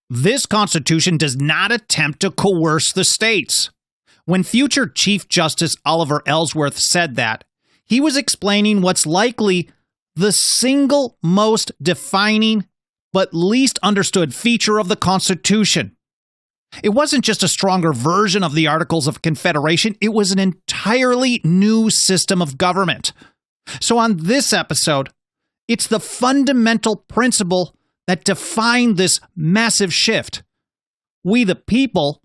This Constitution does not attempt to coerce the states. When future Chief Justice Oliver Ellsworth said that, he was explaining what's likely the single most defining but least understood feature of the Constitution. It wasn't just a stronger version of the Articles of Confederation, it was an entirely new system of government. So on this episode, it's the fundamental principle that defined this massive shift. We the people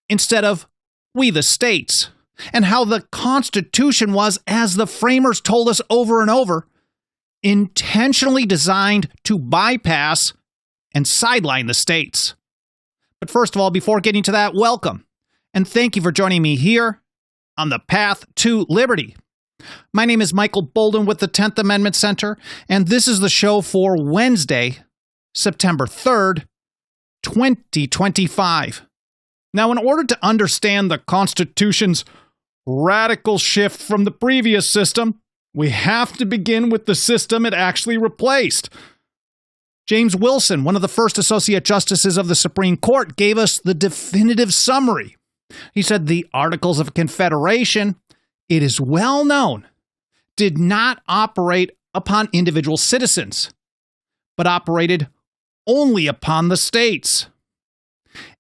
instead of we the states. And how the Constitution was, as the framers told us over and over, intentionally designed to bypass and sideline the states. But first of all, before getting to that, welcome. And thank you for joining me here on the path to liberty. My name is Michael Bolden with the 10th Amendment Center, and this is the show for Wednesday, September 3rd, 2025. Now, in order to understand the Constitution's radical shift from the previous system, we have to begin with the system it actually replaced. James Wilson, one of the first Associate Justices of the Supreme Court, gave us the definitive summary. He said the Articles of Confederation, it is well known, did not operate upon individual citizens, but operated only upon the states.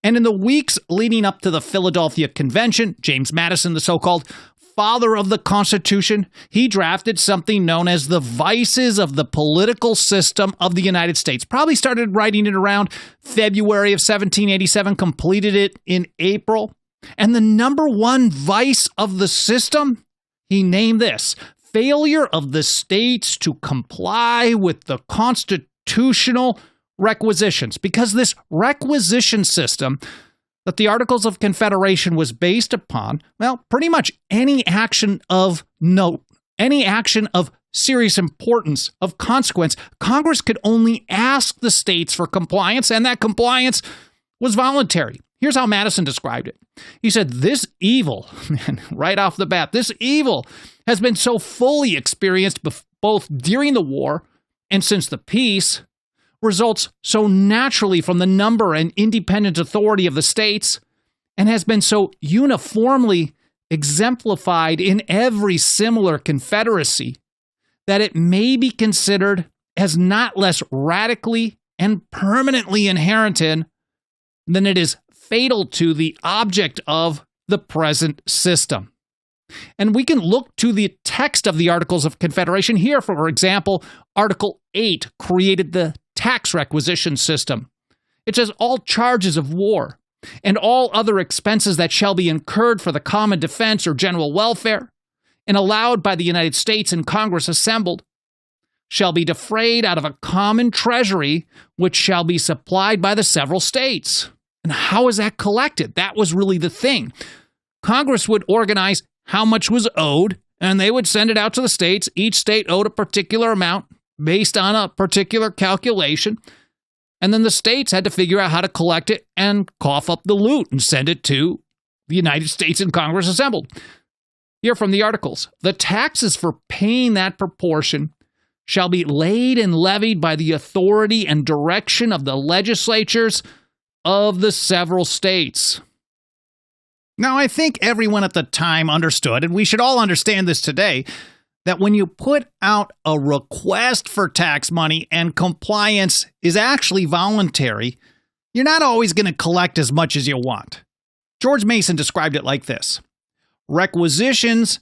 And in the weeks leading up to the Philadelphia Convention, James Madison, the so-called father of the Constitution, he drafted something known as the Vices of the Political System of the United States. Probably started writing it around February of 1787, completed it in April. And the number one vice of the system, he named this: failure of the states to comply with the constitutional requisitions. Because this requisition system that the Articles of Confederation was based upon, well, pretty much any action of note, any action of serious importance, of consequence, Congress could only ask the states for compliance, and that compliance was voluntary. Here's how Madison described it. He said, this evil, right off the bat, this evil has been so fully experienced both during the war and since the peace, results so naturally from the number and independent authority of the states, and has been so uniformly exemplified in every similar confederacy, that it may be considered as not less radically and permanently inherent in than it is fatal to the object of the present system. And we can look to the text of the Articles of Confederation here. For example, Article 8 created the tax requisition system. It says all charges of war and all other expenses that shall be incurred for the common defense or general welfare and allowed by the United States and Congress assembled shall be defrayed out of a common treasury which shall be supplied by the several states. And how is that collected? That was really the thing. Congress would organize how much was owed, and they would send it out to the states. Each state owed a particular amount based on a particular calculation, and then the states had to figure out how to collect it and cough up the loot and send it to the United States and Congress assembled. Here from the Articles, the taxes for paying that proportion shall be laid and levied by the authority and direction of the legislatures of the several states. Now, I think everyone at the time understood, and we should all understand this today, that when you put out a request for tax money and compliance is actually voluntary, you're not always going to collect as much as you want. George Mason described it like this: requisitions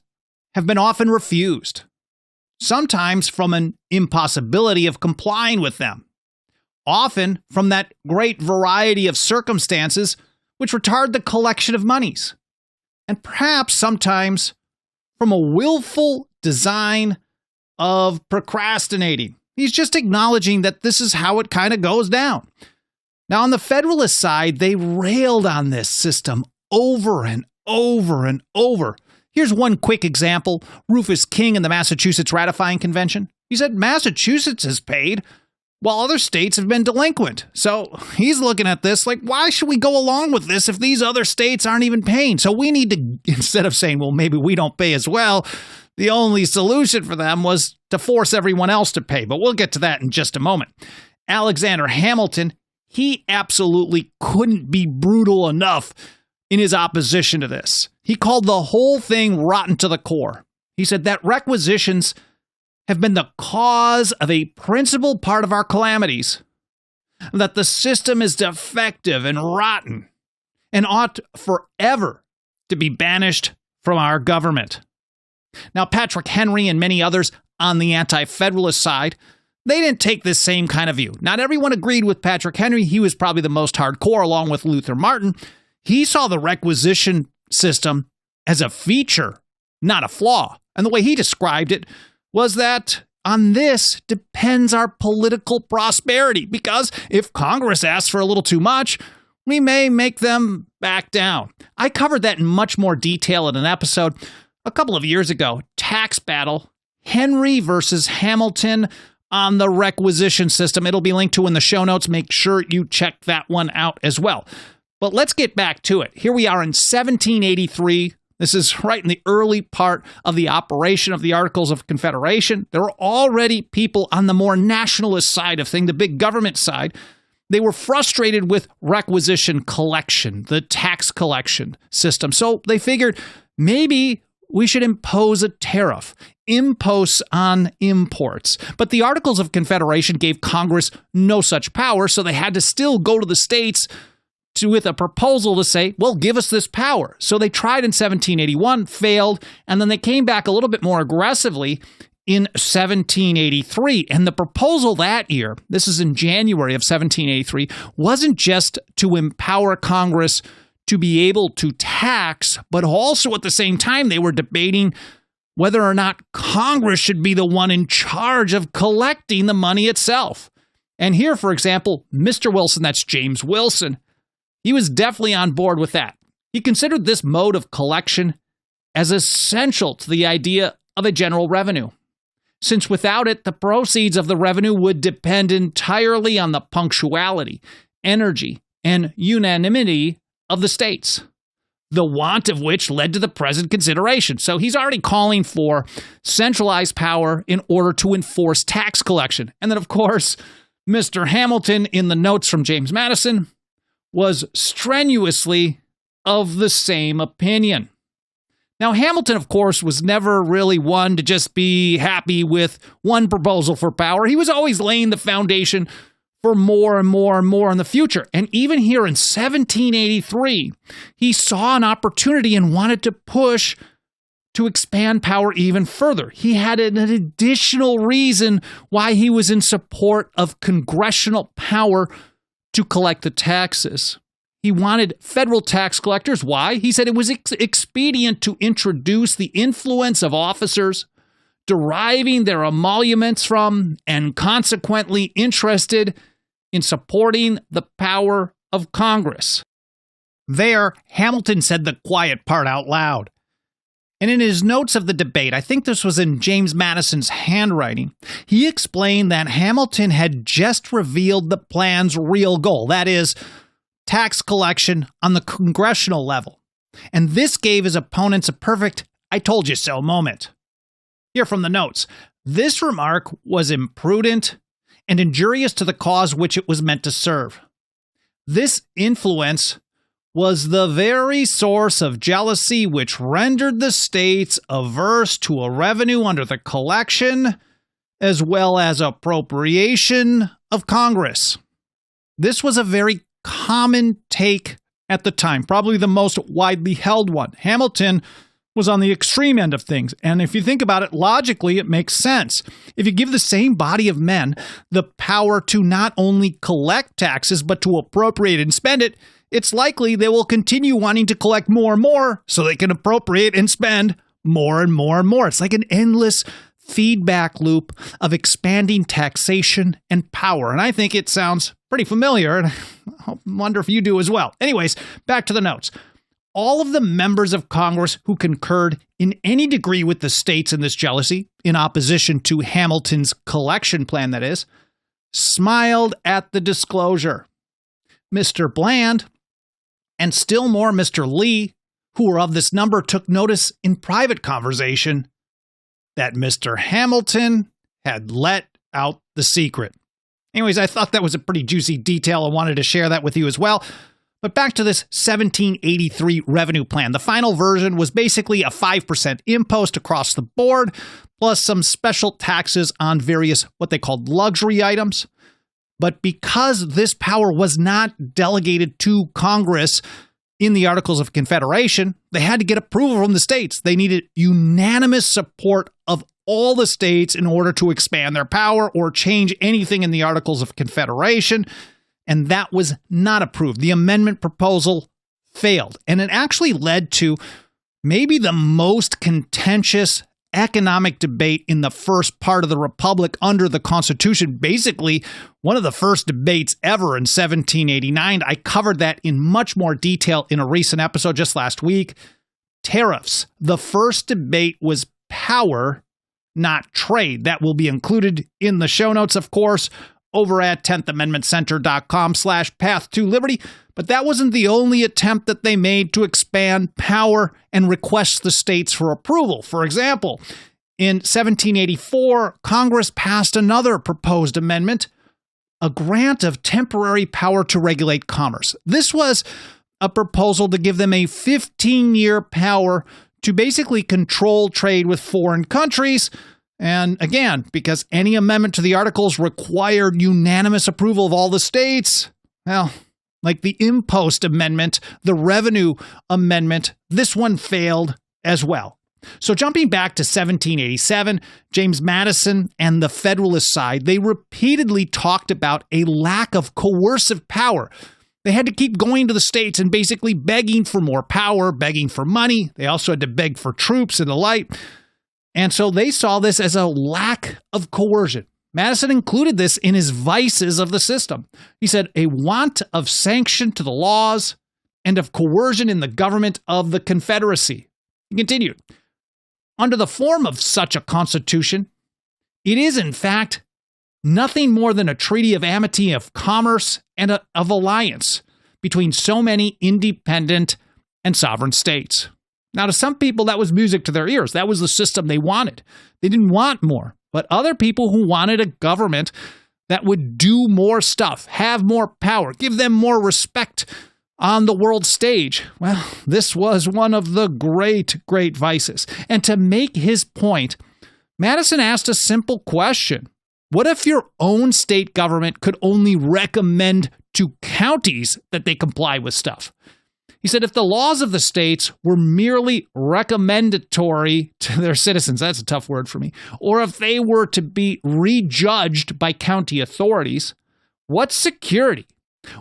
have been often refused, sometimes from an impossibility of complying with them, often from that great variety of circumstances which retard the collection of monies, and perhaps sometimes from a willful design of procrastinating. He's just acknowledging that this is how it kind of goes down. Now, on the Federalist side, they railed on this system over and over and over. Here's one quick example. Rufus King in the Massachusetts Ratifying Convention. He said Massachusetts has paid while other states have been delinquent. So he's looking at this like, why should we go along with this if these other states aren't even paying? So we need to, instead of saying, well, maybe we don't pay as well, the only solution for them was to force everyone else to pay. But we'll get to that in just a moment. Alexander Hamilton, he absolutely couldn't be brutal enough in his opposition to this. He called the whole thing rotten to the core. He said that requisitions have been the cause of a principal part of our calamities, that the system is defective and rotten and ought forever to be banished from our government. Now, Patrick Henry and many others on the anti-federalist side, they didn't take this same kind of view. Not everyone agreed with Patrick Henry. He was probably the most hardcore, along with Luther Martin. He saw the requisition system as a feature, not a flaw. And the way he described it was that on this depends our political prosperity, because if Congress asks for a little too much, we may make them back down. I covered that in much more detail in an episode a couple of years ago, Tax Battle, Henry versus Hamilton on the requisition system. It'll be linked to in the show notes. Make sure you check that one out as well. But let's get back to it. Here we are in 1783. This is right in the early part of the operation of the Articles of Confederation. There were already people on the more nationalist side of things, the big government side. They were frustrated with requisition collection, the tax collection system. So they figured maybe we should impose a tariff, imposts on imports. But the Articles of Confederation gave Congress no such power, so they had to still go to the states with a proposal to say, well, give us this power. So they tried in 1781, failed, and then they came back a little bit more aggressively in 1783. And the proposal that year, this is in January of 1783, wasn't just to empower Congress to be able to tax, but also at the same time, they were debating whether or not Congress should be the one in charge of collecting the money itself. And here, for example, Mr. Wilson, that's James Wilson, he was definitely on board with that. He considered this mode of collection as essential to the idea of a general revenue, since without it, the proceeds of the revenue would depend entirely on the punctuality, energy, and unanimity of the states, the want of which led to the present consideration. So he's already calling for centralized power in order to enforce tax collection. And then, of course, Mr. Hamilton, in the notes from James Madison, was strenuously of the same opinion. Now, Hamilton, of course, was never really one to just be happy with one proposal for power. He was always laying the foundation for more and more and more in the future. And even here in 1783, he saw an opportunity and wanted to push to expand power even further. He had an additional reason why he was in support of congressional power to collect the taxes. He wanted federal tax collectors. Why? He said it was expedient to introduce the influence of officers deriving their emoluments from and consequently interested in supporting the power of Congress. There, Hamilton said the quiet part out loud. And in his notes of the debate, I think this was in James Madison's handwriting, he explained that Hamilton had just revealed the plan's real goal, that is, tax collection on the congressional level. And this gave his opponents a perfect "I told you so" moment. Here from the notes, this remark was imprudent and injurious to the cause which it was meant to serve. This influence was the very source of jealousy which rendered the states averse to a revenue under the collection as well as appropriation of Congress. This was a very common take at the time, probably the most widely held one. Hamilton was on the extreme end of things, and if you think about it logically, it makes sense. If you give the same body of men the power to not only collect taxes but to appropriate and spend it, it's likely they will continue wanting to collect more and more so they can appropriate and spend more and more and more. It's like an endless feedback loop of expanding taxation and power. And I think it sounds pretty familiar, and I wonder if you do as well. Anyways, back to the notes. All of the members of Congress who concurred in any degree with the states in this jealousy, in opposition to Hamilton's collection plan, that is, smiled at the disclosure. Mr. Bland, and still more Mr. Lee, who were of this number, took notice in private conversation that Mr. Hamilton had let out the secret. Anyways, I thought that was a pretty juicy detail. I wanted to share that with you as well. But back to this 1783 revenue plan. The final version was basically a 5% impost across the board, plus some special taxes on various what they called luxury items. But because this power was not delegated to Congress in the Articles of Confederation, they had to get approval from the states. They needed unanimous support of all the states in order to expand their power or change anything in the Articles of Confederation. And that was not approved. The amendment proposal failed. And it actually led to maybe the most contentious economic debate in the first part of the Republic under the Constitution. Basically, one of the first debates ever in 1789. I covered that in much more detail in a recent episode just last week. Tariffs. The first debate was power, not trade. That will be included in the show notes, of course, over at 10thamendmentcenter.com/path-to-liberty. But that wasn't the only attempt that they made to expand power and request the states for approval. For example, in 1784, Congress passed another proposed amendment, a grant of temporary power to regulate commerce. This was a proposal to give them a 15-year power to basically control trade with foreign countries. And again, because any amendment to the Articles required unanimous approval of all the states, well, like the impost amendment, the revenue amendment, this one failed as well. So jumping back to 1787, James Madison and the Federalist side, they repeatedly talked about a lack of coercive power. They had to keep going to the states and basically begging for more power, begging for money. They also had to beg for troops and the like. And so they saw this as a lack of coercion. Madison included this in his vices of the system. He said, a want of sanction to the laws and of coercion in the government of the Confederacy. He continued, under the form of such a constitution, it is in fact nothing more than a treaty of amity, of commerce, and of alliance between so many independent and sovereign states. Now, to some people, that was music to their ears. That was the system they wanted. They didn't want more. But other people who wanted a government that would do more stuff, have more power, give them more respect on the world stage, well, this was one of the great, great vices. And to make his point, Madison asked a simple question. What if your own state government could only recommend to counties that they comply with stuff? He said if the laws of the states were merely recommendatory to their citizens, that's a tough word for me, or if they were to be rejudged by county authorities, what security,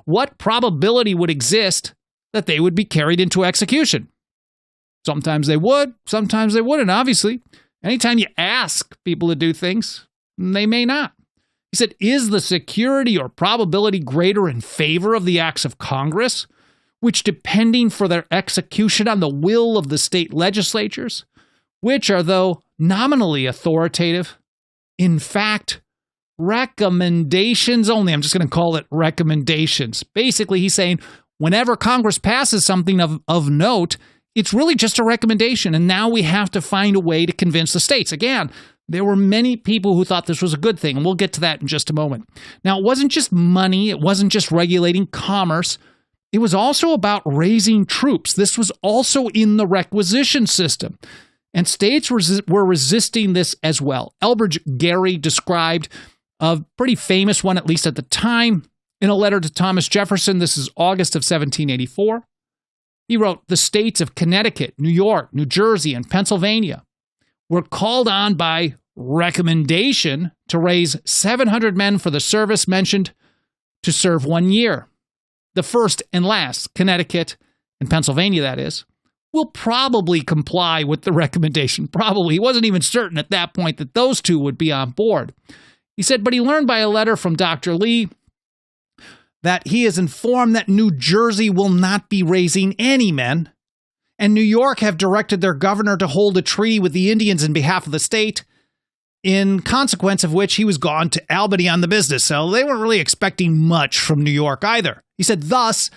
what probability would exist that they would be carried into execution? Sometimes they would, sometimes they wouldn't, obviously. Anytime you ask people to do things, they may not. He said, is the security or probability greater in favor of the acts of Congress, which depending for their execution on the will of the state legislatures, which are, though nominally authoritative, in fact, recommendations only. I'm just going to call it recommendations. Basically, he's saying whenever Congress passes something of note, it's really just a recommendation, and now we have to find a way to convince the states. Again, there were many people who thought this was a good thing, and we'll get to that in just a moment. Now, it wasn't just money. It wasn't just regulating commerce. It was also about raising troops. This was also in the requisition system. And states were resisting this as well. Elbridge Gerry described a pretty famous one, at least at the time, in a letter to Thomas Jefferson. This is August of 1784. He wrote, the states of Connecticut, New York, New Jersey, and Pennsylvania were called on by recommendation to raise 700 men for the service mentioned to serve 1 year. The first and last, Connecticut and Pennsylvania, that is, will probably comply with the recommendation. Probably. He wasn't even certain at that point that those two would be on board. He said, but he learned by a letter from Dr. Lee that he is informed that New Jersey will not be raising any men, and New York have directed their governor to hold a treaty with the Indians in behalf of the state, in consequence of which he was gone to Albany on the business. So they weren't really expecting much from New York either. He said, thus,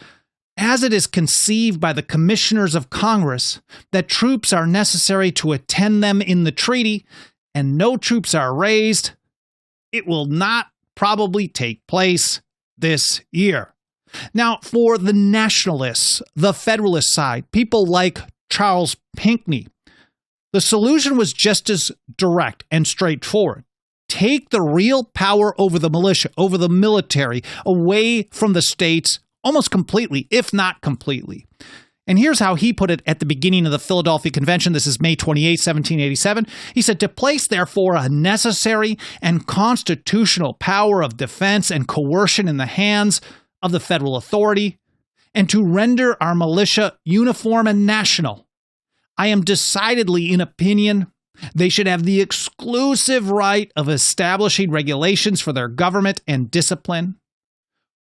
as it is conceived by the commissioners of Congress that troops are necessary to attend them in the treaty, and no troops are raised, it will not probably take place this year. Now, for the nationalists, the Federalist side, people like Charles Pinckney, the solution was just as direct and straightforward. Take the real power over the militia, over the military, away from the states almost completely, if not completely. And here's how he put it at the beginning of the Philadelphia Convention. This is May 28, 1787. He said, "To place, therefore, a necessary and constitutional power of defense and coercion in the hands of the federal authority, and to render our militia uniform and national, I am decidedly in opinion they should have the exclusive right of establishing regulations for their government and discipline,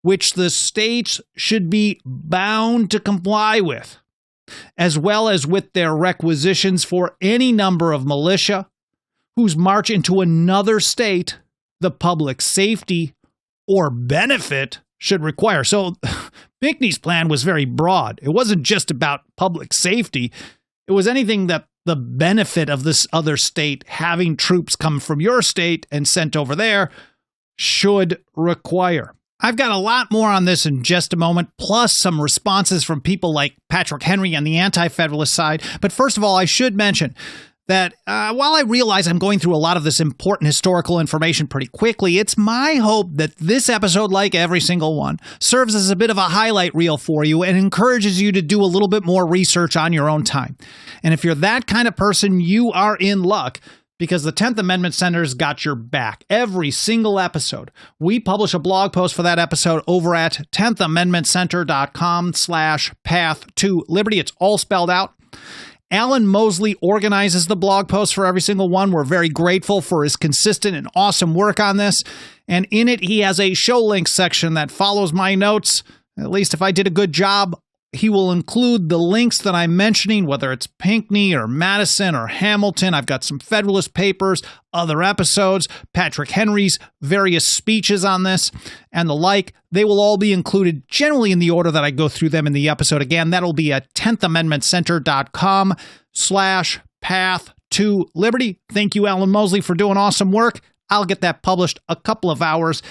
which the states should be bound to comply with, as well as with their requisitions for any number of militia whose march into another state the public safety or benefit should require." So Pinckney's plan was very broad. It wasn't just about public safety. It was anything that the benefit of this other state having troops come from your state and sent over there should require. I've got a lot more on this in just a moment, plus some responses from people like Patrick Henry on the anti-federalist side. But first of all, I should mention that while I realize I'm going through a lot of this important historical information pretty quickly, it's my hope that this episode, like every single one, serves as a bit of a highlight reel for you and encourages you to do a little bit more research on your own time. And if you're that kind of person, you are in luck, because the 10th Amendment Center's got your back every single episode. We publish a blog post for that episode over at 10thamendmentcenter.com/path-to-liberty. It's all spelled out. Alan Mosley organizes the blog post for every single one. We're very grateful for his consistent and awesome work on this. And in it, he has a show links section that follows my notes. At least if I did a good job, he will include the links that I'm mentioning, whether it's Pinckney or Madison or Hamilton. I've got some Federalist papers, other episodes, Patrick Henry's various speeches on this, and the like. They will all be included generally in the order that I go through them in the episode. Again, that'll be at 10thamendmentcenter.com/path-to-liberty. Thank you, Alan Mosley, for doing awesome work. I'll get that published a couple of hours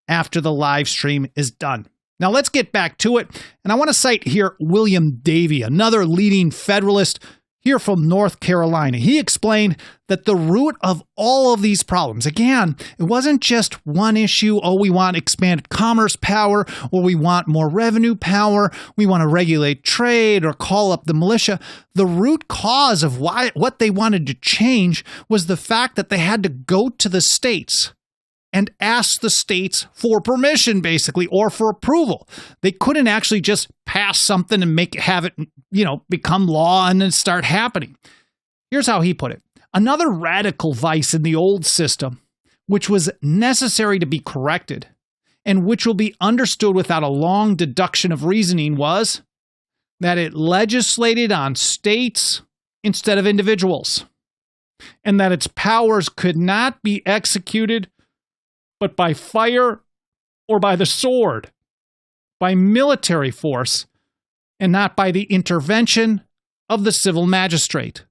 after the live stream is done. Now let's get back to it, and I want to cite here William Davie, another leading Federalist here from North Carolina. He explained that the root of all of these problems, again, it wasn't just one issue, oh, we want expanded commerce power, or we want more revenue power, we want to regulate trade or call up the militia. The root cause of what they wanted to change was the fact that they had to go to the states and ask the states for permission, basically, or for approval. They couldn't actually just pass something and have it, become law and then start happening. Here's how he put it. Another radical vice in the old system, which was necessary to be corrected, and which will be understood without a long deduction of reasoning, was that it legislated on states instead of individuals, and that its powers could not be executed but by fire or by the sword, by military force, and not by the intervention of the civil magistrate.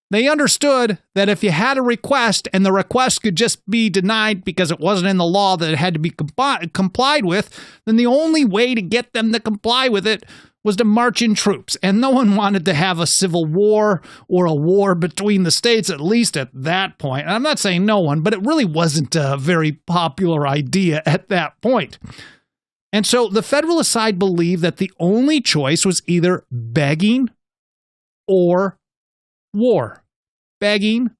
They understood that if you had a request and the request could just be denied because it wasn't in the law that it had to be complied with, then the only way to get them to comply with it was to march in troops. And no one wanted to have a civil war or a war between the states, at least at that point. And I'm not saying no one, but it really wasn't a very popular idea at that point. And so the Federalist side believed that the only choice was either begging or war, begging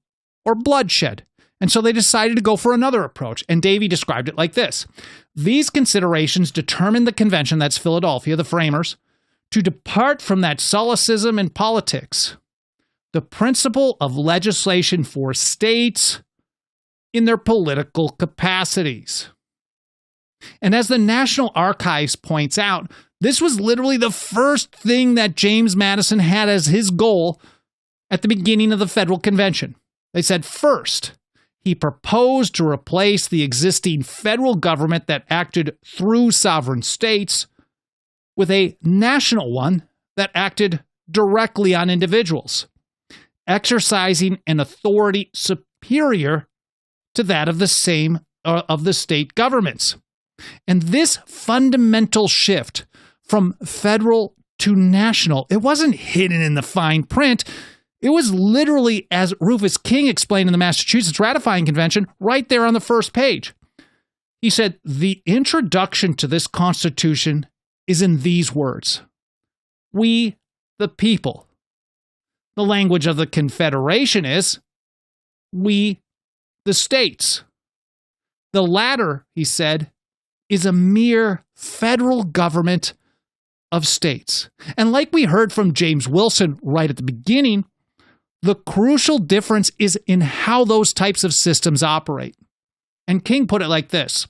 or bloodshed. And so they decided to go for another approach. And Davie described it like this. These considerations determined the convention, that's Philadelphia, the framers, to depart from that solecism in politics, the principle of legislation for states in their political capacities. And as the National Archives points out, this was literally the first thing that James Madison had as his goal at the beginning of the Federal Convention. They said first, he proposed to replace the existing federal government that acted through sovereign states with a national one that acted directly on individuals, exercising an authority superior to that of the same of the state governments. And this fundamental shift from federal to national, it wasn't hidden in the fine print. It was literally, as Rufus King explained in the Massachusetts Ratifying Convention, right there on the first page. He said, the introduction to this Constitution is in these words: we, the people. The language of the Confederation is, we, the states. The latter, he said, is a mere federal government of states. And like we heard from James Wilson right at the beginning, the crucial difference is in how those types of systems operate. And King put it like this: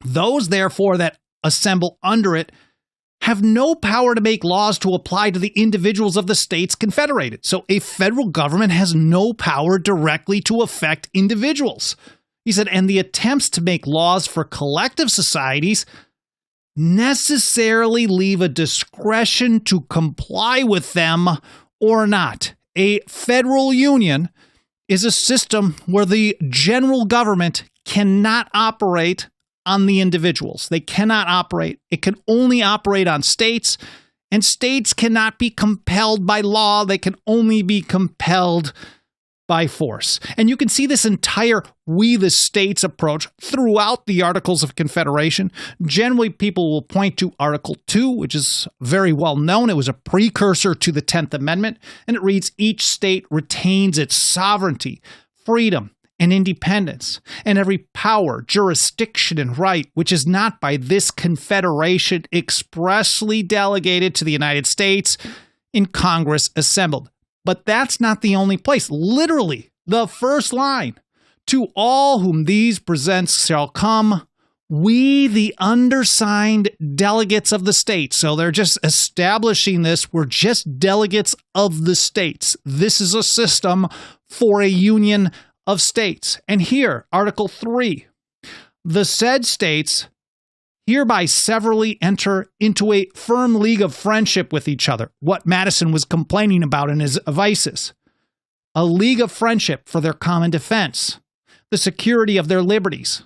those, therefore, that assemble under it have no power to make laws to apply to the individuals of the states confederated. So a federal government has no power directly to affect individuals. He said, and the attempts to make laws for collective societies necessarily leave a discretion to comply with them or not. A federal union is a system where the general government cannot operate on the individuals. They cannot operate. It can only operate on states, and states cannot be compelled by law. They can only be compelled by force. And you can see this entire we the states approach throughout the Articles of Confederation. Generally, people will point to Article 2, which is very well known. It was a precursor to the 10th Amendment, and it reads, each state retains its sovereignty, freedom, and independence, and every power, jurisdiction, and right which is not by this Confederation expressly delegated to the United States in Congress assembled. But that's not the only place. Literally, the first line, to all whom these presents shall come, we, the undersigned delegates of the states. So they're just establishing this. We're just delegates of the states. This is a system for a union of states. And here, Article 3, the said states hereby severally enter into a firm league of friendship with each other, what Madison was complaining about in his Vices. A league of friendship for their common defense, the security of their liberties,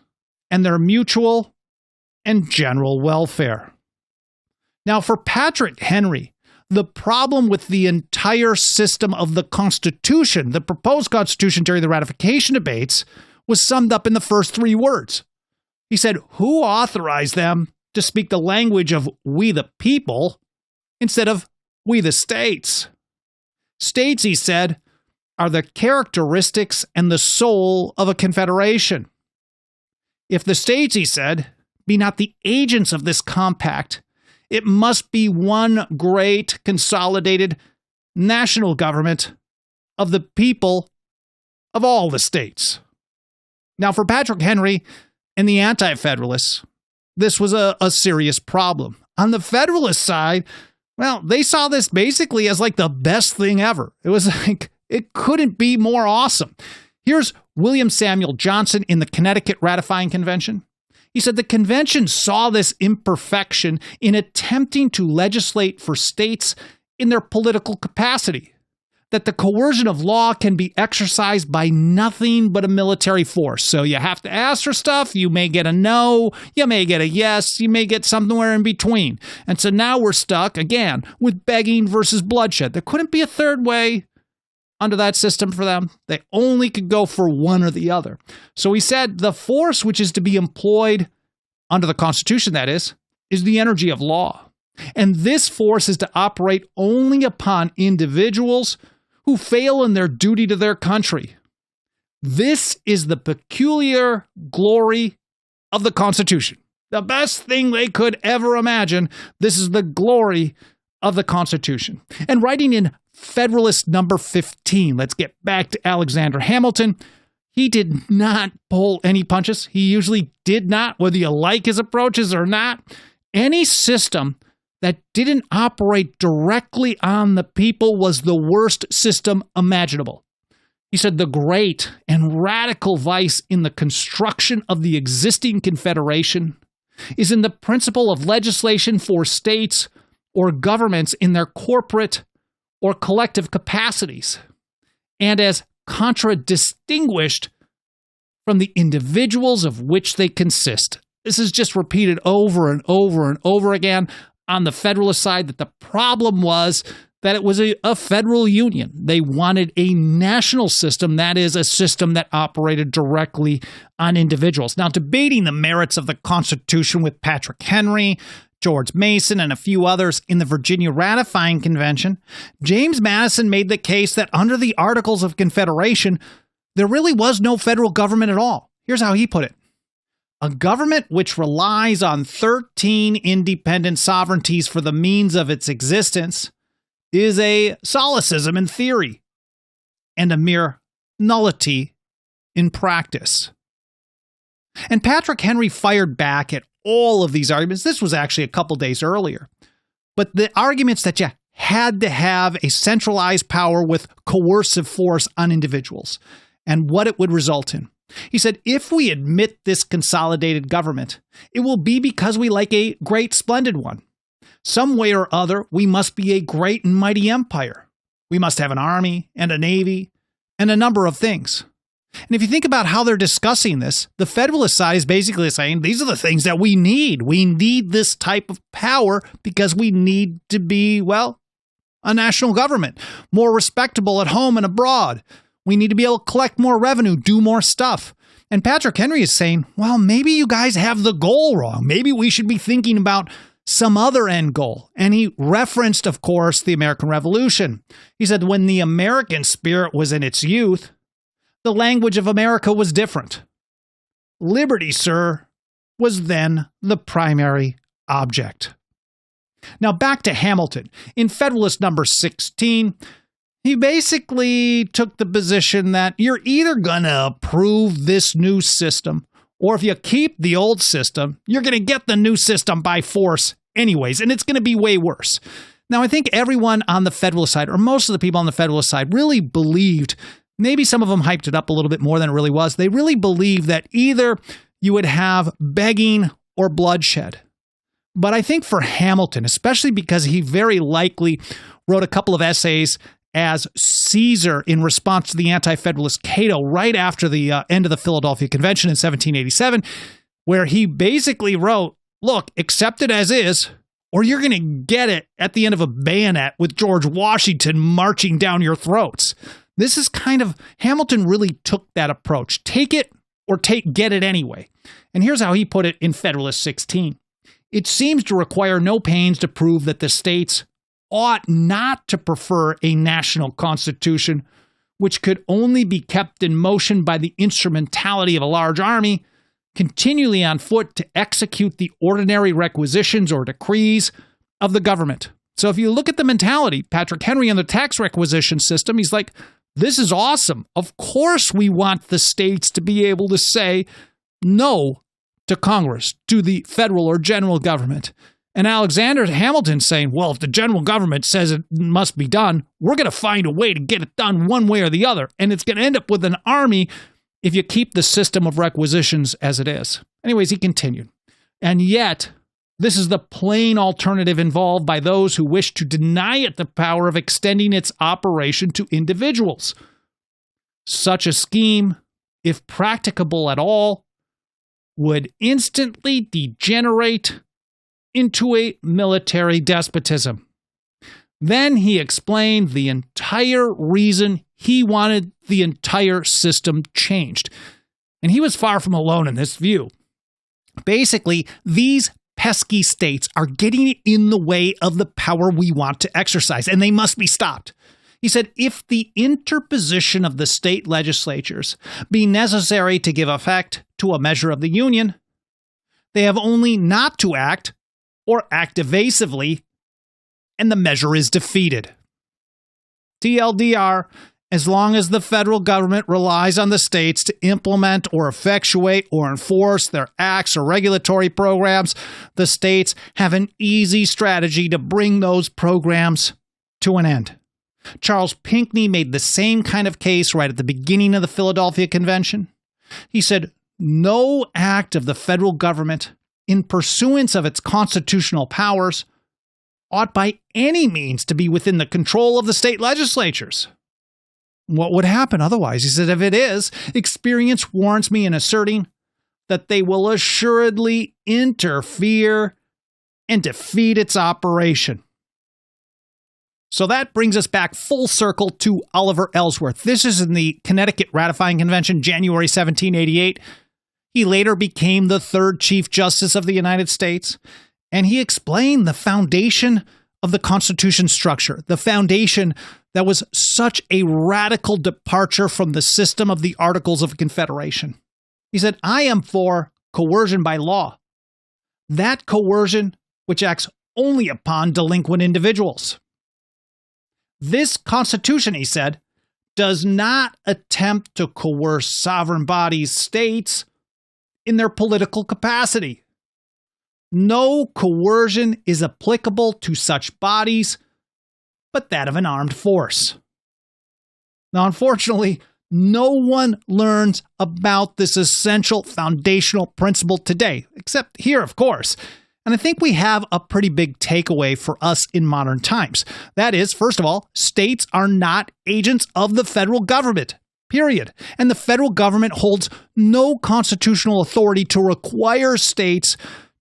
and their mutual and general welfare. Now, for Patrick Henry, the problem with the entire system of the Constitution, the proposed Constitution during the ratification debates, was summed up in the first three words. He said, who authorized them to speak the language of we the people instead of we the states? States, he said, are the characteristics and the soul of a confederation. If the states, he said, be not the agents of this compact, it must be one great consolidated national government of the people of all the states. Now, for Patrick Henry and the Anti-Federalists, this was a serious problem. On the Federalist side, well, they saw this basically as like the best thing ever. It was like, it couldn't be more awesome. Here's William Samuel Johnson in the Connecticut Ratifying Convention. He said the convention saw this imperfection in attempting to legislate for states in their political capacity, that the coercion of law can be exercised by nothing but a military force. So you have to ask for stuff. You may get a no, you may get a yes, you may get somewhere in between. And so now we're stuck, again, with begging versus bloodshed. There couldn't be a third way under that system for them. They only could go for one or the other. So he said the force which is to be employed under the Constitution, that is the energy of law. And this force is to operate only upon individuals who fail in their duty to their country. This is the peculiar glory of the Constitution. The best thing they could ever imagine. This is the glory of the Constitution. And writing in Federalist number 15, let's get back to Alexander Hamilton. He did not pull any punches. He usually did not, whether you like his approaches or not. Any system that didn't operate directly on the people was the worst system imaginable. He said the great and radical vice in the construction of the existing Confederation is in the principle of legislation for states or governments in their corporate or collective capacities, and as contradistinguished from the individuals of which they consist. This is just repeated over and over and over again on the Federalist side, that the problem was that it was a federal union. They wanted a national system, that is, a system that operated directly on individuals. Now, debating the merits of the Constitution with Patrick Henry, George Mason, and a few others in the Virginia Ratifying Convention, James Madison made the case that under the Articles of Confederation, there really was no federal government at all. Here's how he put it. A government which relies on 13 independent sovereignties for the means of its existence is a solecism in theory and a mere nullity in practice. And Patrick Henry fired back at all of these arguments. This was actually a couple days earlier. But the arguments that you had to have a centralized power with coercive force on individuals and what it would result in. He said, if we admit this consolidated government, it will be because we like a great, splendid one. Some way or other, we must be a great and mighty empire. We must have an army and a navy and a number of things. And if you think about how they're discussing this, the Federalist side is basically saying, these are the things that we need. We need this type of power because we need to be, well, a national government, more respectable at home and abroad. We need to be able to collect more revenue, do more stuff. And Patrick Henry is saying, well, maybe you guys have the goal wrong. Maybe we should be thinking about some other end goal. And he referenced, of course, the American Revolution. He said, when the American spirit was in its youth, the language of America was different. Liberty, sir, was then the primary object. Now back to Hamilton. In Federalist number 16, he basically took the position that you're either going to approve this new system, or if you keep the old system, you're going to get the new system by force anyways, and it's going to be way worse. Now, I think everyone on the Federalist side, or most of the people on the Federalist side, really believed, maybe some of them hyped it up a little bit more than it really was, they really believed that either you would have begging or bloodshed. But I think for Hamilton, especially because he very likely wrote a couple of essays as Caesar in response to the anti-federalist Cato right after the end of the Philadelphia Convention in 1787, where he basically wrote, look, accept it as is, or you're going to get it at the end of a bayonet with George Washington marching down your throats. This is kind of, Hamilton really took that approach. Take it or get it anyway. And here's how he put it in Federalist 16. It seems to require no pains to prove that the states ought not to prefer a national constitution, which could only be kept in motion by the instrumentality of a large army, continually on foot to execute the ordinary requisitions or decrees of the government. So if you look at the mentality, Patrick Henry and the tax requisition system, he's like, this is awesome. Of course we want the states to be able to say no to Congress, to the federal or general government. And Alexander Hamilton saying, well, if the general government says it must be done, we're going to find a way to get it done one way or the other. And it's going to end up with an army if you keep the system of requisitions as it is. Anyways, he continued. And yet, this is the plain alternative involved by those who wish to deny it the power of extending its operation to individuals. Such a scheme, if practicable at all, would instantly degenerate into a military despotism. Then he explained the entire reason he wanted the entire system changed. And he was far from alone in this view. Basically, these pesky states are getting in the way of the power we want to exercise, and they must be stopped. He said, if the interposition of the state legislatures be necessary to give effect to a measure of the Union, they have only not to act or act evasively, and the measure is defeated. TLDR, as long as the federal government relies on the states to implement or effectuate or enforce their acts or regulatory programs, the states have an easy strategy to bring those programs to an end. Charles Pinckney made the same kind of case right at the beginning of the Philadelphia Convention. He said, no act of the federal government in pursuance of its constitutional powers ought by any means to be within the control of the state legislatures. what would happen otherwise? He said, if it is, experience warrants me in asserting that they will assuredly interfere and defeat its operation. So that brings us back full circle to Oliver Ellsworth. This is in the Connecticut Ratifying Convention, January 1788. He later became the third Chief Justice of the United States, and he explained the foundation of the Constitution structure, the foundation that was such a radical departure from the system of the Articles of Confederation. He said, I am for coercion by law. That coercion which acts only upon delinquent individuals. This Constitution, he said, does not attempt to coerce sovereign bodies, states, in their political capacity. No coercion is applicable to such bodies, but that of an armed force. Now, unfortunately, no one learns about this essential foundational principle today, except here, of course. And I think we have a pretty big takeaway for us in modern times. That is, first of all, states are not agents of the federal government, period. And the federal government holds no constitutional authority to require states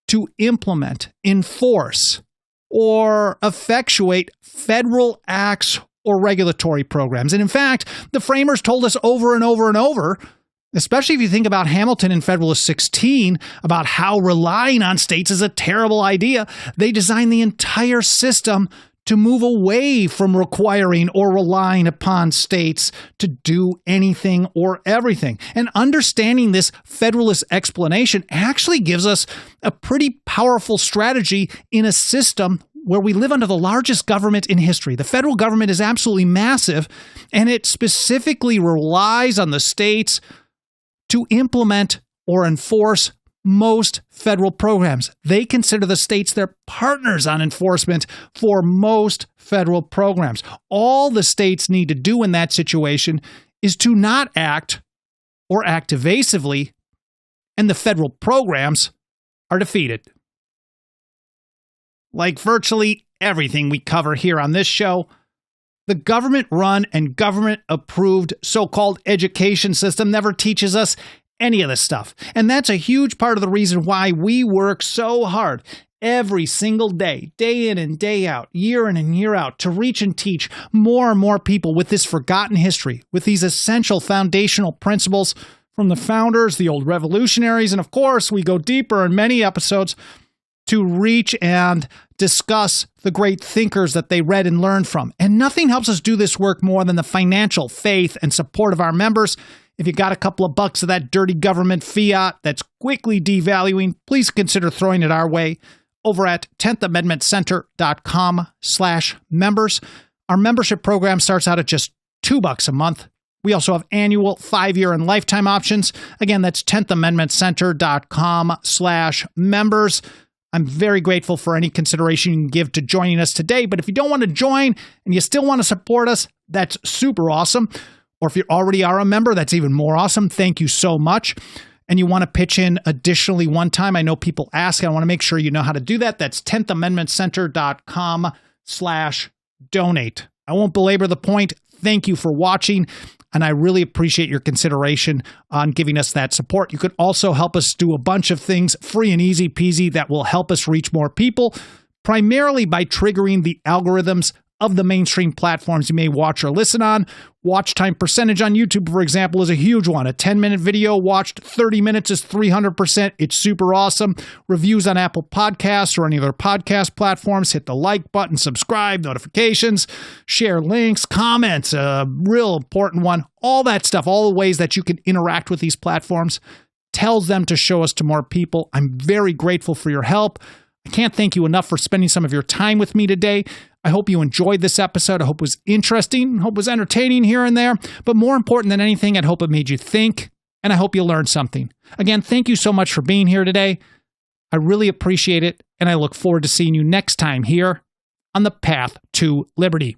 to implement, enforce, or effectuate federal acts or regulatory programs. And in fact, the framers told us over and over and over, especially if you think about Hamilton in Federalist 16, about how relying on states is a terrible idea. They designed the entire system to move away from requiring or relying upon states to do anything or everything. And understanding this Federalist explanation actually gives us a pretty powerful strategy in a system where we live under the largest government in history. The federal government is absolutely massive, and it specifically relies on the states to implement or enforce most federal programs. They consider the states their partners on enforcement for most federal programs. All the states need to do in that situation is to not act or act evasively, and the federal programs are defeated. Like virtually everything we cover here on this show, the government-run and government-approved so-called education system never teaches us any of this stuff. And that's a huge part of the reason why we work so hard every single day, day in and day out, year in and year out, to reach and teach more and more people with this forgotten history, with these essential foundational principles from the founders, the old revolutionaries, and of course, we go deeper in many episodes to reach and discuss the great thinkers that they read and learned from. And nothing helps us do this work more than the financial faith and support of our members. If you got a couple of bucks of that dirty government fiat that's quickly devaluing, please consider throwing it our way over at 10thamendmentcenter.com/members. Our membership program starts out at just $2 a month. We also have annual, 5-year, and lifetime options. Again, that's 10thamendmentcenter.com/members. I'm very grateful for any consideration you can give to joining us today. But if you don't want to join and you still want to support us, that's super awesome. Or if you already are a member, that's even more awesome. Thank you so much. And you want to pitch in additionally one time, I know people ask. I want to make sure you know how to do that. That's 10thamendmentcenter.com/donate. I won't belabor the point. Thank you for watching. And I really appreciate your consideration on giving us that support. You could also help us do a bunch of things free and easy peasy that will help us reach more people, primarily by triggering the algorithms of the mainstream platforms you may watch or listen on. Watch time percentage on YouTube, for example, is a huge one. A 10-minute video watched 30 minutes is 300%. It's super awesome. Reviews on Apple Podcasts or any other podcast platforms. Hit the like button, subscribe, notifications, share links, comments, a real important one. All that stuff, all the ways that you can interact with these platforms, tells them to show us to more people. I'm very grateful for your help. I can't thank you enough for spending some of your time with me today. I hope you enjoyed this episode. I hope it was interesting. I hope it was entertaining here and there. But more important than anything, I hope it made you think, and I hope you learned something. Again, thank you so much for being here today. I really appreciate it, and I look forward to seeing you next time here on the Path to Liberty.